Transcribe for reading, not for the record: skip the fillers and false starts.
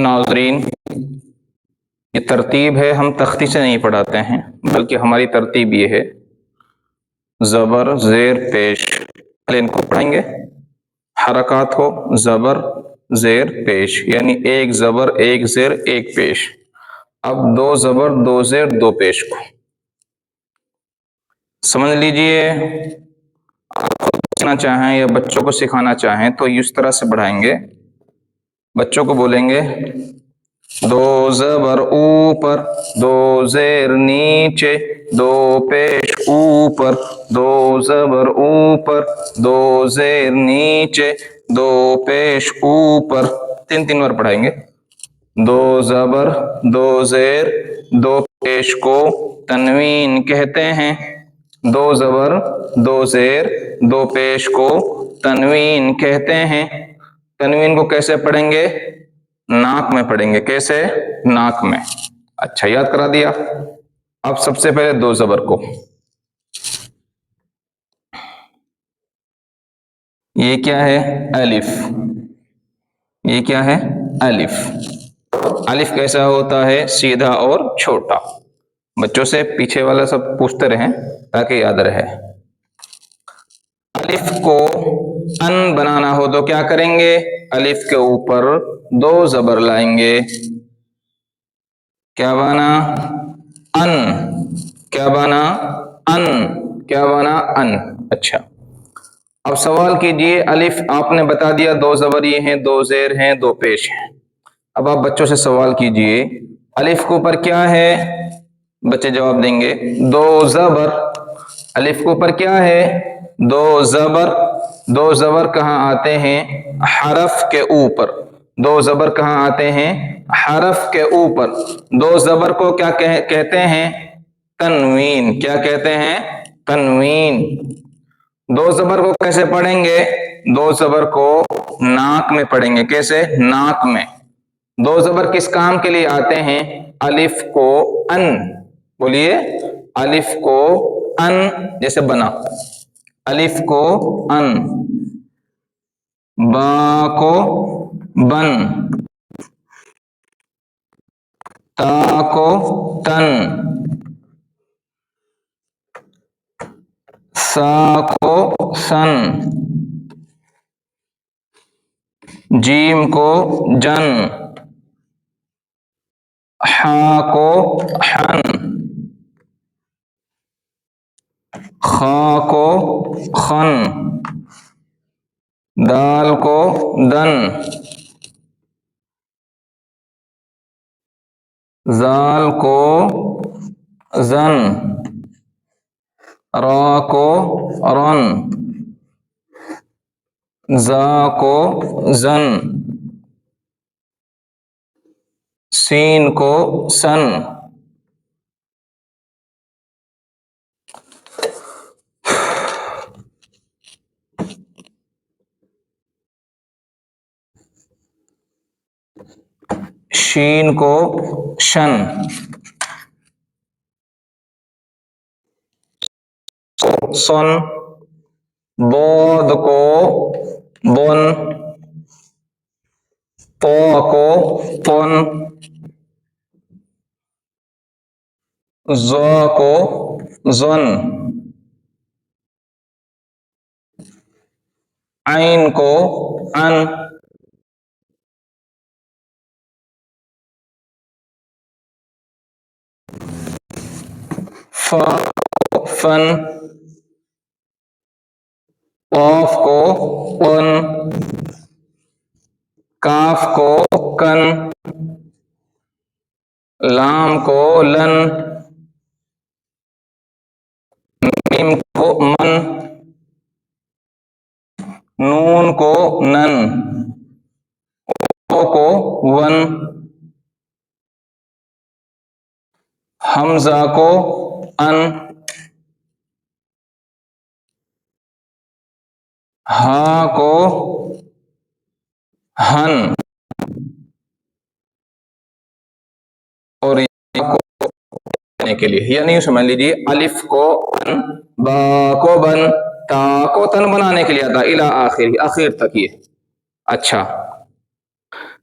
ناظرین، یہ ترتیب ہے، ہم تختی سے نہیں پڑھاتے ہیں بلکہ ہماری ترتیب یہ ہے: زبر زیر پیش، پہلے ان کو پڑھیں گے، حرکات ہو زبر زیر پیش، یعنی ایک زبر ایک زیر ایک پیش. اب دو زبر دو زیر دو پیش کو سمجھ لیجئے. سیکھنا چاہیں یا بچوں کو سکھانا چاہیں تو اس طرح سے بڑھائیں گے. بچوں کو بولیں گے دو زبر اوپر، دو زیر نیچے، دو پیش اوپر، دو زبر اوپر، دو زیر نیچے، دو پیش اوپر. تین تین بار پڑھائیں گے. دو زبر دو زیر دو پیش کو تنوین کہتے ہیں. دو زبر دو زیر دو پیش کو تنوین کہتے ہیں. تنوین کو کیسے پڑھیں گے؟ ناک میں پڑھیں گے. کیسے؟ ناک میں. اچھا، یاد کرا دیا. اب سب سے پہلے دو زبر کو، یہ کیا ہے؟ الف. یہ کیا ہے؟ الف. الف کیسا ہوتا ہے؟ سیدھا اور چھوٹا. بچوں سے پیچھے والا سب پوچھتے رہیں تاکہ یاد رہے. الف کو ان بنانا ہو تو کیا کریں گے؟ الف کے اوپر دو زبر لائیں گے. کیا بنا؟ ان. کیا بنا؟ ان. کیا بنا؟ ان. اچھا، اب سوال کیجئے. الف آپ نے بتا دیا دو زبر یہ ہیں، دو زیر ہیں، دو پیش ہیں. اب آپ بچوں سے سوال کیجئے الف کے اوپر کیا ہے؟ بچے جواب دیں گے دو زبر. الف کے اوپر کیا ہے؟ دو زبر. دو زبر کہاں آتے ہیں؟ حرف کے اوپر. دو زبر کہاں آتے ہیں؟ حرف کے اوپر. دو زبر کو کیا کہتے ہیں؟ تنوین. کیا کہتے ہیں؟ تنوین. دو زبر کو کیسے پڑھیں گے؟ دو زبر کو ناک میں پڑھیں گے. کیسے؟ ناک میں. دو زبر کس کام کے لیے آتے ہیں؟ الف کو ان. بولیے، الف کو ان. جیسے بنا، الف کو ان، با کو بن، تا کو تن، سا کو سن، جیم کو جن، ہا کو ہن، خا کو خن، دال کو دن، زال کو زن، را کو رن، زا کو زن، سین کو سن. شین کو شن، سن، بود کو بن، پو کو پن، زو کو زن، عین کو ان، فا کو فن، قاف کو قن، کاف کو کن، لام کو لن، میم کو من، نون کو نن، او کو ون، حمزہ کو ان، ہا کو ہن، اور کے لیے یعنی یوں سمجھ لیجیے الف کو ان، با کو بن، تا کو تن بنانے کے لیے آتا الی آخر تک یہ. اچھا،